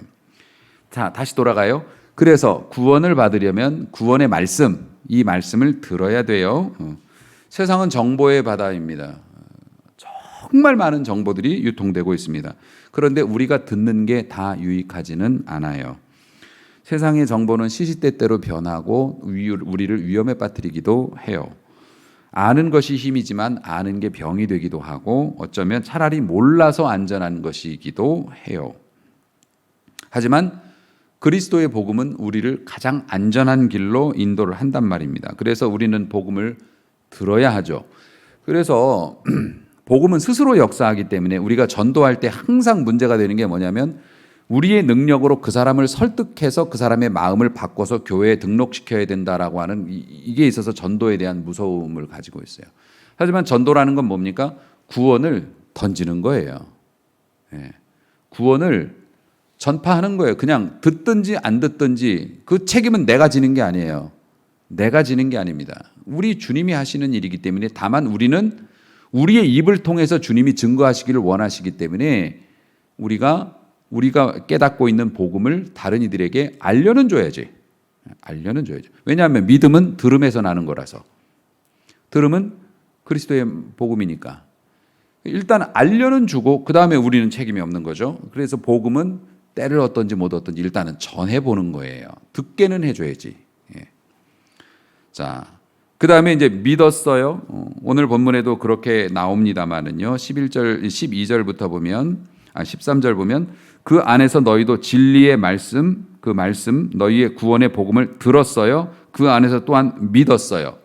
자, 다시 돌아가요. 그래서 구원을 받으려면 구원의 말씀, 이 말씀을 들어야 돼요. 세상은 정보의 바다입니다. 정말 많은 정보들이 유통되고 있습니다. 그런데 우리가 듣는 게 다 유익하지는 않아요. 세상의 정보는 시시때때로 변하고 우리를 위험에 빠뜨리기도 해요. 아는 것이 힘이지만 아는 게 병이 되기도 하고 어쩌면 차라리 몰라서 안전한 것이기도 해요. 하지만 그리스도의 복음은 우리를 가장 안전한 길로 인도를 한단 말입니다. 그래서 우리는 복음을 들어야 하죠. 그래서 복음은 스스로 역사하기 때문에 우리가 전도할 때 항상 문제가 되는 게 뭐냐면 우리의 능력으로 그 사람을 설득해서 그 사람의 마음을 바꿔서 교회에 등록시켜야 된다라고 하는 이게 있어서 전도에 대한 무서움을 가지고 있어요. 하지만 전도라는 건 뭡니까? 구원을 던지는 거예요. 구원을 전파하는 거예요. 그냥 듣든지 안 듣든지 그 책임은 내가 지는 게 아니에요. 내가 지는 게 아닙니다. 우리 주님이 하시는 일이기 때문에 다만 우리는 우리의 입을 통해서 주님이 증거하시기를 원하시기 때문에 우리가 깨닫고 있는 복음을 다른 이들에게 알려는 줘야지. 알려는 줘야죠. 왜냐하면 믿음은 들음에서 나는 거라서. 들음은 그리스도의 복음이니까. 일단 알려는 주고 그 다음에 우리는 책임이 없는 거죠. 그래서 복음은 때를 얻든지 못 얻든지 일단은 전해보는 거예요. 듣게는 해줘야지. 자, 그 다음에 이제 믿었어요. 오늘 본문에도 그렇게 나옵니다만은요. 11절, 12절부터 보면, 13절 보면 그 안에서 너희도 진리의 말씀, 그 말씀, 너희의 구원의 복음을 들었어요. 그 안에서 또한 믿었어요.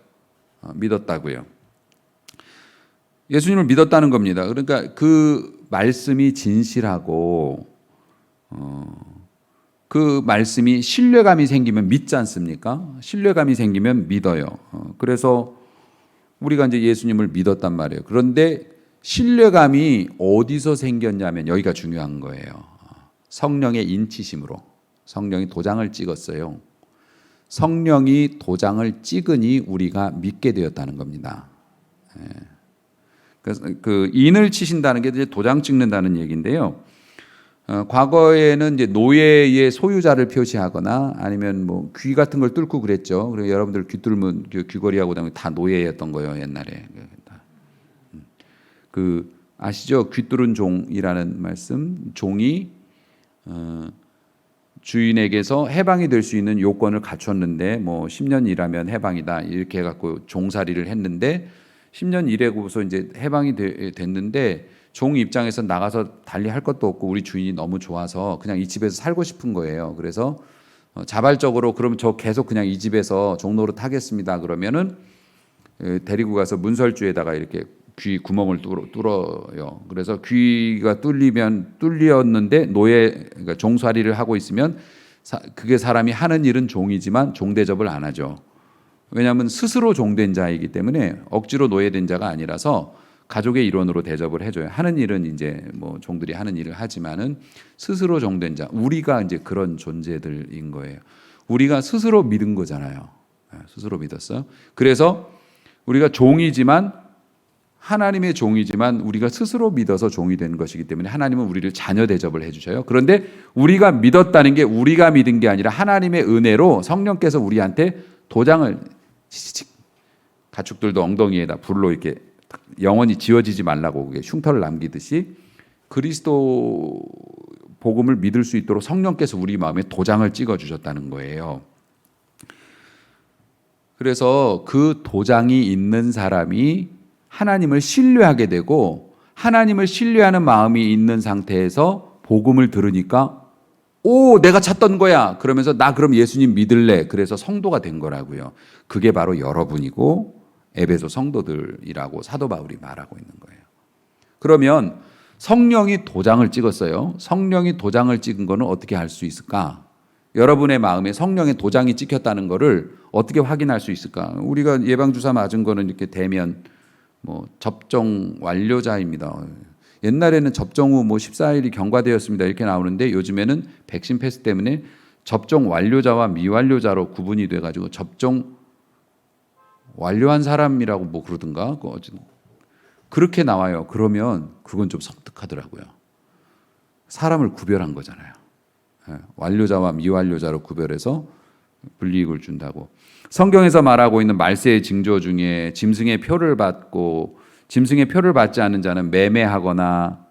믿었다고요. 예수님을 믿었다는 겁니다. 그러니까 그 말씀이 진실하고 그 말씀이 신뢰감이 생기면 믿지 않습니까? 신뢰감이 생기면 믿어요. 그래서 우리가 이제 예수님을 믿었단 말이에요. 그런데 신뢰감이 어디서 생겼냐면 여기가 중요한 거예요. 성령의 인치심으로. 성령이 도장을 찍었어요. 성령이 도장을 찍으니 우리가 믿게 되었다는 겁니다. 그래서 그 인을 치신다는 게 이제 도장 찍는다는 얘기인데요. 과거에는 이제 노예의 소유자를 표시하거나 아니면 뭐 귀 같은 걸 뚫고 그랬죠. 그리고 여러분들 귀 뚫으면 귀걸이하고 다 노예였던 거예요, 옛날에. 그 아시죠? 귀 뚫은 종이라는 말씀. 종이 주인에게서 해방이 될 수 있는 요건을 갖췄는데 뭐 10년 일하면 해방이다 이렇게 해갖고 종살이를 했는데 10년 일하고서 이제 해방이 됐는데 종 입장에서 나가서 달리 할 것도 없고 우리 주인이 너무 좋아서 그냥 이 집에서 살고 싶은 거예요. 그래서 자발적으로 그럼 저 계속 그냥 이 집에서 종노릇 하겠습니다. 그러면은 데리고 가서 문설주에다가 이렇게 귀 구멍을 뚫어요. 그래서 귀가 뚫렸는데 그러니까 종살이를 하고 있으면 그게 사람이 하는 일은 종이지만 종대접을 안 하죠. 왜냐하면 스스로 종된 자이기 때문에 억지로 노예된 자가 아니라서 가족의 일원으로 대접을 해줘요. 하는 일은 이제 뭐 종들이 하는 일을 하지만은 스스로 종된 자, 우리가 이제 그런 존재들인 거예요. 우리가 스스로 믿은 거잖아요. 스스로 믿었어요. 그래서 우리가 종이지만 하나님의 종이지만 우리가 스스로 믿어서 종이 된 것이기 때문에 하나님은 우리를 자녀 대접을 해주셔요. 그런데 우리가 믿었다는 게 우리가 믿은 게 아니라 하나님의 은혜로 성령께서 우리한테 도장을 가축들도 엉덩이에다 불로 이렇게 영원히 지워지지 말라고 흉터를 남기듯이 그리스도 복음을 믿을 수 있도록 성령께서 우리 마음에 도장을 찍어 주셨다는 거예요. 그래서 그 도장이 있는 사람이 하나님을 신뢰하게 되고 하나님을 신뢰하는 마음이 있는 상태에서 복음을 들으니까 오 내가 찾던 거야 그러면서 나 그럼 예수님 믿을래 그래서 성도가 된 거라고요. 그게 바로 여러분이고 에베소 성도들이라고 사도 바울이 말하고 있는 거예요. 그러면 성령이 도장을 찍었어요. 성령이 도장을 찍은 거는 어떻게 할 수 있을까? 여러분의 마음에 성령의 도장이 찍혔다는 거를 어떻게 확인할 수 있을까? 우리가 예방주사 맞은 거는 이렇게 대면 뭐 접종 완료자입니다. 옛날에는 접종 후 뭐 14일이 경과되었습니다. 이렇게 나오는데 요즘에는 백신 패스 때문에 접종 완료자와 미완료자로 구분이 돼 가지고 접종 완료한 사람이라고 뭐 그러든가 그렇게 나와요. 그러면 그건 좀 섬뜩하더라고요. 사람을 구별한 거잖아요. 완료자와 미완료자로 구별해서 불이익을 준다고. 성경에서 말하고 있는 말세의 징조 중에 짐승의 표를 받고 짐승의 표를 받지 않은 자는 매매하거나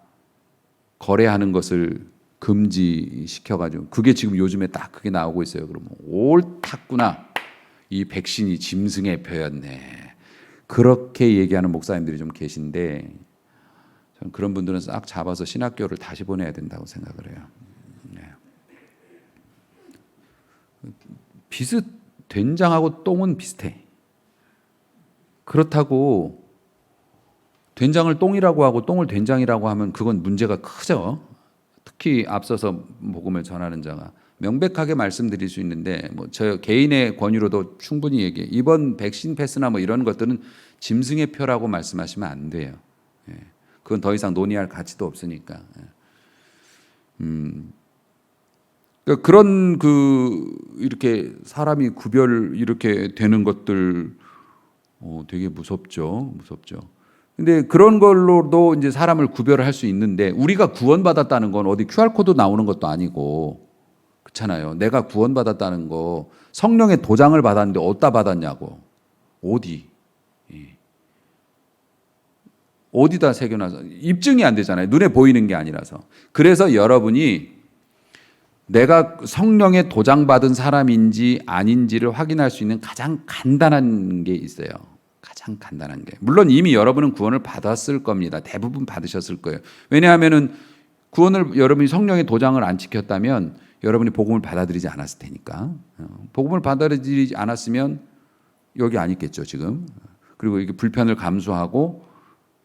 거래하는 것을 금지시켜가지고 그게 지금 요즘에 딱 그게 나오고 있어요. 그러면 옳았구나. 이 백신이 짐승의 표였네. 그렇게 얘기하는 목사님들이 좀 계신데 저는 그런 분들은 싹 잡아서 신학교를 다시 보내야 된다고 생각을 해요. 네. 된장하고 똥은 비슷해. 그렇다고 된장을 똥이라고 하고 똥을 된장이라고 하면 그건 문제가 크죠. 특히 앞서서 복음을 전하는 자가 명백하게 말씀드릴 수 있는데 뭐 저 개인의 권유로도 충분히 얘기해. 이번 백신 패스나 뭐 이런 것들은 짐승의 표라고 말씀하시면 안 돼요. 그건 더 이상 논의할 가치도 없으니까. 그런 이렇게 사람이 구별 이렇게 되는 것들 되게 무섭죠. 근데 그런 걸로도 이제 사람을 구별할 수 있는데 우리가 구원받았다는 건 어디 QR코드 나오는 것도 아니고 그렇잖아요. 내가 구원받았다는 거 성령의 도장을 받았는데 어디다 받았냐고. 어디다 새겨놔서 입증이 안 되잖아요. 눈에 보이는 게 아니라서. 그래서 여러분이 내가 성령의 도장받은 사람인지 아닌지를 확인할 수 있는 가장 간단한 게 있어요. 가장 간단한 게. 물론 이미 여러분은 구원을 받았을 겁니다. 대부분 받으셨을 거예요. 왜냐하면은 구원을 여러분이 성령의 도장을 안 지켰다면 여러분이 복음을 받아들이지 않았을 테니까. 복음을 받아들이지 않았으면 여기 안 있겠죠, 지금. 그리고 이게 불편을 감수하고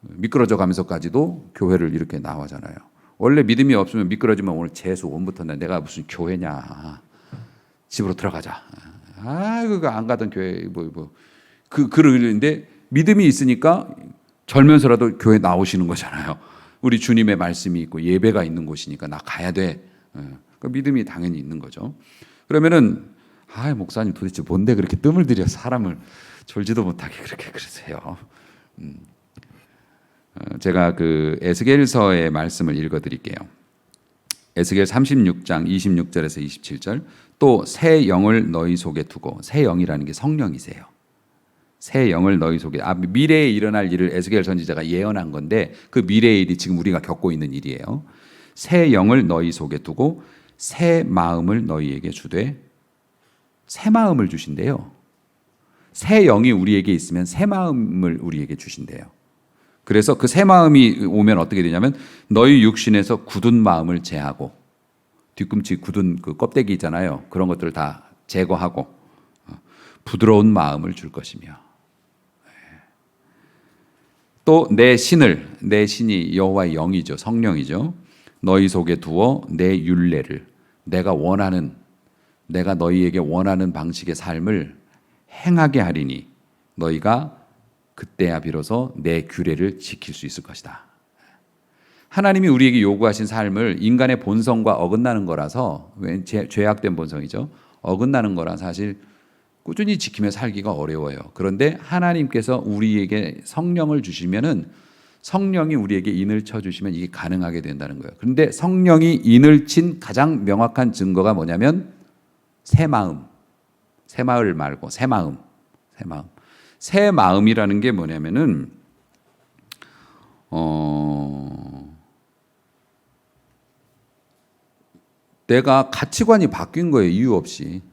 미끄러져 가면서까지도 교회를 이렇게 나와잖아요. 원래 믿음이 없으면 미끄러지면 오늘 재수 오늘부터 내가 무슨 교회냐. 집으로 들어가자. 그거 안 가던 교회 그러는데 믿음이 있으니까 절면서라도 교회 나오시는 거잖아요. 우리 주님의 말씀이 있고 예배가 있는 곳이니까 나 가야 돼. 그 믿음이 당연히 있는 거죠. 그러면은 목사님 도대체 뭔데 그렇게 뜸을 들여 사람을 졸지도 못하게 그렇게 그러세요. 제가 그 에스겔서의 말씀을 읽어드릴게요. 에스겔 36장 26절에서 27절. 또 새 영을 너희 속에 두고, 새 영이라는 게 성령이세요. 새 영을 너희 속에, 미래에 일어날 일을 에스겔 선지자가 예언한 건데 그 미래의 일이 지금 우리가 겪고 있는 일이에요. 새 영을 너희 속에 두고 새 마음을 너희에게 주되, 새 마음을 주신대요. 새 영이 우리에게 있으면 새 마음을 우리에게 주신대요. 그래서 그 새 마음이 오면 어떻게 되냐면 너희 육신에서 굳은 마음을 제하고, 뒤꿈치 굳은 그 껍데기 있잖아요. 그런 것들을 다 제거하고 부드러운 마음을 줄 것이며, 또 내 신이 여호와의 영이죠. 성령이죠. 너희 속에 두어 내 율례를, 내가 너희에게 원하는 방식의 삶을 행하게 하리니 너희가 그때야 비로소 내 규례를 지킬 수 있을 것이다. 하나님이 우리에게 요구하신 삶을 인간의 본성과 어긋나는 거라서, 죄악된 본성이죠. 어긋나는 거라 사실 꾸준히 지키며 살기가 어려워요. 그런데 하나님께서 우리에게 성령을 주시면은, 성령이 우리에게 인을 쳐주시면 이게 가능하게 된다는 거예요. 그런데 성령이 인을 친 가장 명확한 증거가 뭐냐면 새 마음. 새 마을 말고 새 마음. 새 마음이라는 게 뭐냐면은 내가 가치관이 바뀐 거예요. 이유 없이.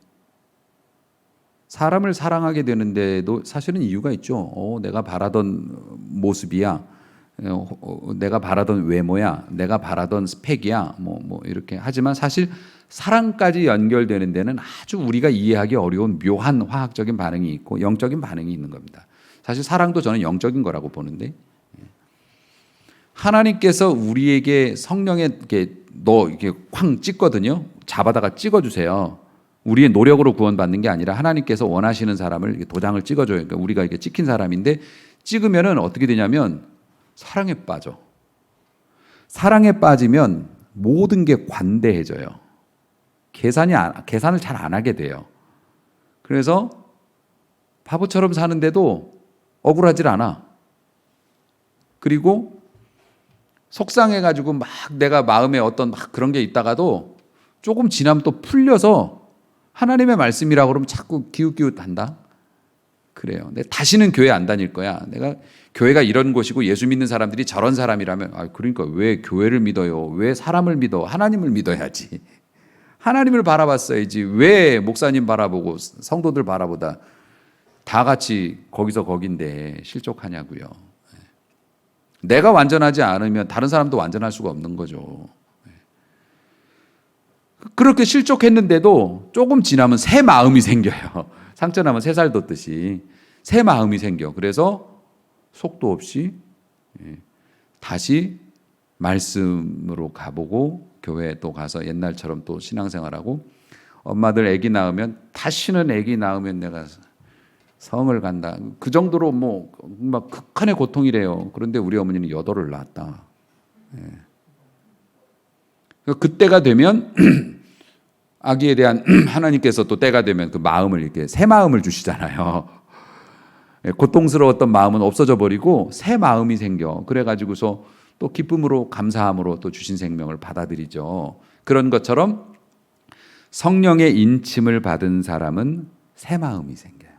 사람을 사랑하게 되는데도 사실은 이유가 있죠. 내가 바라던 모습이야, 내가 바라던 외모야, 내가 바라던 스펙이야, 뭐 이렇게 하지만 사실 사랑까지 연결되는 데는 아주 우리가 이해하기 어려운 묘한 화학적인 반응이 있고 영적인 반응이 있는 겁니다. 사실 사랑도 저는 영적인 거라고 보는데, 하나님께서 우리에게 성령에 이렇게 쾅 찍거든요. 잡아다가 찍어주세요. 우리의 노력으로 구원받는 게 아니라 하나님께서 원하시는 사람을 도장을 찍어줘요. 그러니까 우리가 이렇게 찍힌 사람인데, 찍으면은 어떻게 되냐면 사랑에 빠져. 사랑에 빠지면 모든 게 관대해져요. 계산을 잘 안 하게 돼요. 그래서 바보처럼 사는데도 억울하질 않아. 그리고 속상해가지고 막 내가 마음에 어떤 막 그런 게 있다가도 조금 지나면 또 풀려서 하나님의 말씀이라고 그러면 자꾸 기웃기웃한다. 그래요. 근데 다시는 교회 안 다닐 거야. 내가 교회가 이런 곳이고 예수 믿는 사람들이 저런 사람이라면, 그러니까 왜 교회를 믿어요? 왜 사람을 믿어? 하나님을 믿어야지. 하나님을 바라봤어야지. 왜 목사님 바라보고 성도들 바라보다 다 같이 거기서 거긴데 실족하냐고요. 내가 완전하지 않으면 다른 사람도 완전할 수가 없는 거죠. 그렇게 실족했는데도 조금 지나면 새 마음이 생겨요. 상처 나면 새살 돋듯이 새 마음이 생겨. 그래서 속도 없이 다시 말씀으로 가보고, 교회에 또 가서 옛날처럼 또 신앙생활하고, 엄마들 아기 낳으면 다시는 아기 낳으면 내가 성을 간다. 그 정도로 막 극한의 고통이래요. 그런데 우리 어머니는 8을 낳았다. 그때가 되면 아기에 대한 하나님께서 또 때가 되면 그 마음을 이렇게 새 마음을 주시잖아요. 고통스러웠던 마음은 없어져 버리고 새 마음이 생겨. 그래가지고서 또 기쁨으로 감사함으로 또 주신 생명을 받아들이죠. 그런 것처럼 성령의 인침을 받은 사람은 새 마음이 생겨요.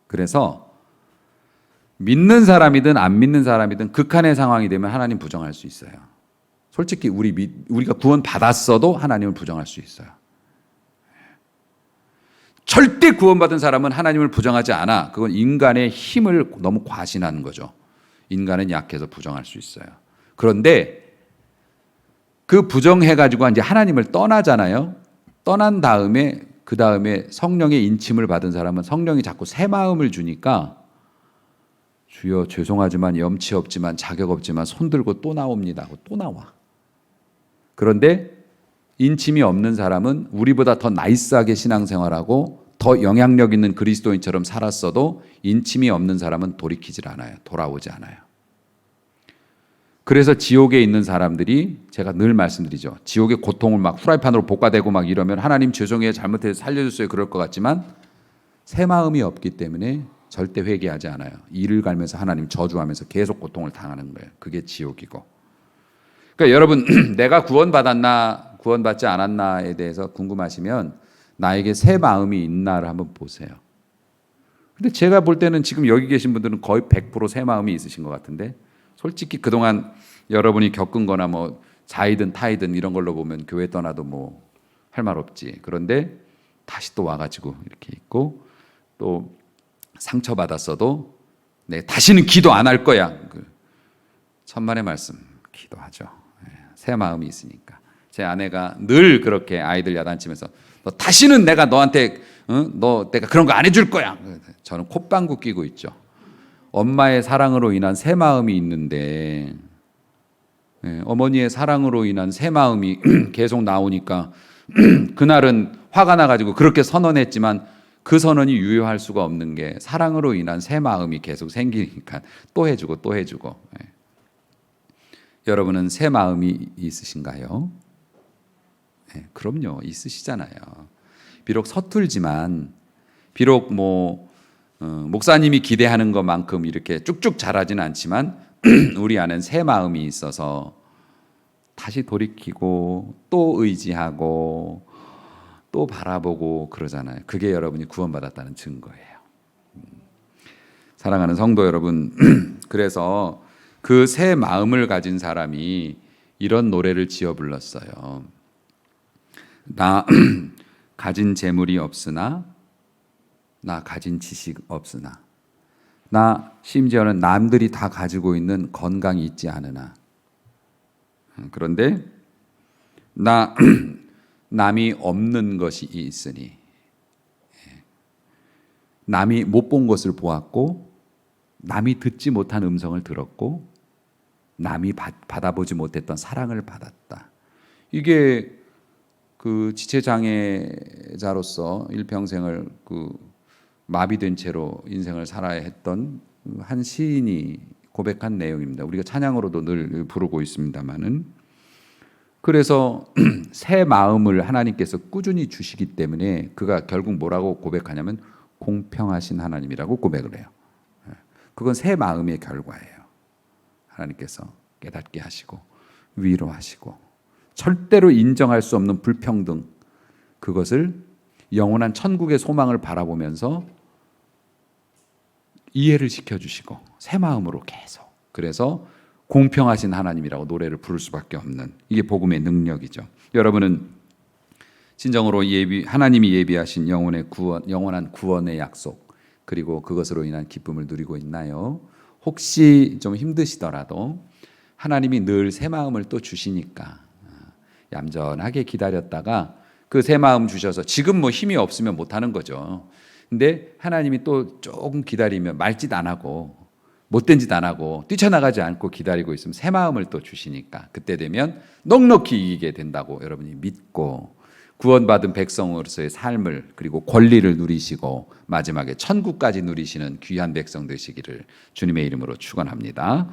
그래서 믿는 사람이든 안 믿는 사람이든 극한의 상황이 되면 하나님 부정할 수 있어요. 솔직히 우리가 구원 받았어도 하나님을 부정할 수 있어요. 절대 구원받은 사람은 하나님을 부정하지 않아. 그건 인간의 힘을 너무 과신하는 거죠. 인간은 약해서 부정할 수 있어요. 그런데 그 부정해가지고 이제 하나님을 떠나잖아요. 떠난 다음에 그 다음에 성령의 인침을 받은 사람은 성령이 자꾸 새 마음을 주니까, 주여 죄송하지만 염치 없지만 자격 없지만 손 들고 또 나옵니다 하고 또 나와. 그런데 인침이 없는 사람은 우리보다 더 나이스하게 신앙생활하고 더 영향력 있는 그리스도인처럼 살았어도 인침이 없는 사람은 돌이키질 않아요. 돌아오지 않아요. 그래서 지옥에 있는 사람들이, 제가 늘 말씀드리죠. 지옥의 고통을 막 후라이팬으로 볶아대고 막 이러면 하나님 죄송해요, 잘못해서 살려줬어요, 그럴 것 같지만 새 마음이 없기 때문에 절대 회개하지 않아요. 이를 갈면서 하나님 저주하면서 계속 고통을 당하는 거예요. 그게 지옥이고. 그러니까 여러분, 내가 구원받았나 구원받지 않았나에 대해서 궁금하시면 나에게 새 마음이 있나를 한번 보세요. 근데 제가 볼 때는 지금 여기 계신 분들은 거의 100% 새 마음이 있으신 것 같은데, 솔직히 그동안 여러분이 겪은 거나 자이든 타이든 이런 걸로 보면 교회 떠나도 뭐 할 말 없지. 그런데 다시 또 와가지고 이렇게 있고, 또 상처받았어도 네, 다시는 기도 안 할 거야. 천만의 말씀 기도하죠. 새 마음이 있으니까. 제 아내가 늘 그렇게 아이들 야단치면서 너 다시는 내가 너한테 내가 그런 거 안 해줄 거야. 저는 콧방구 끼고 있죠. 엄마의 사랑으로 인한 새 마음이 있는데 어머니의 사랑으로 인한 새 마음이 계속 나오니까 그날은 화가 나가지고 그렇게 선언했지만 그 선언이 유효할 수가 없는 게 사랑으로 인한 새 마음이 계속 생기니까 또 해주고 또 해주고. 여러분은 새 마음이 있으신가요? 그럼요, 있으시잖아요. 비록 서툴지만, 비록 목사님이 기대하는 것만큼 이렇게 쭉쭉 자라지는 않지만 우리 안엔 새 마음이 있어서 다시 돌이키고 또 의지하고 또 바라보고 그러잖아요. 그게 여러분이 구원받았다는 증거예요. 사랑하는 성도 여러분, 그래서 그 새 마음을 가진 사람이 이런 노래를 지어 불렀어요. 나 가진 재물이 없으나, 나 가진 지식 없으나, 나 심지어는 남들이 다 가지고 있는 건강이 있지 않으나, 그런데 나 남이 없는 것이 있으니, 남이 못 본 것을 보았고, 남이 듣지 못한 음성을 들었고, 남이 받아보지 못했던 사랑을 받았다. 이게 그 지체장애자로서 일평생을 마비된 채로 인생을 살아야 했던 한 시인이 고백한 내용입니다. 우리가 찬양으로도 늘 부르고 있습니다만은, 그래서 새 마음을 하나님께서 꾸준히 주시기 때문에 그가 결국 뭐라고 고백하냐면 공평하신 하나님이라고 고백을 해요. 그건 새 마음의 결과예요. 하나님께서 깨닫게 하시고 위로하시고 절대로 인정할 수 없는 불평등, 그것을 영원한 천국의 소망을 바라보면서 이해를 시켜주시고 새 마음으로 계속, 그래서 공평하신 하나님이라고 노래를 부를 수밖에 없는, 이게 복음의 능력이죠. 여러분은 진정으로 하나님이 예비하신 영원한 구원의 약속, 그리고 그것으로 인한 기쁨을 누리고 있나요? 혹시 좀 힘드시더라도 하나님이 늘 새 마음을 또 주시니까 얌전하게 기다렸다가 그 새 마음 주셔서 지금 힘이 없으면 못하는 거죠. 근데 하나님이 또 조금 기다리면 말짓 안 하고 못된 짓 안 하고 뛰쳐나가지 않고 기다리고 있으면 새 마음을 또 주시니까 그때 되면 넉넉히 이기게 된다고 여러분이 믿고 구원받은 백성으로서의 삶을, 그리고 권리를 누리시고 마지막에 천국까지 누리시는 귀한 백성 되시기를 주님의 이름으로 축원합니다.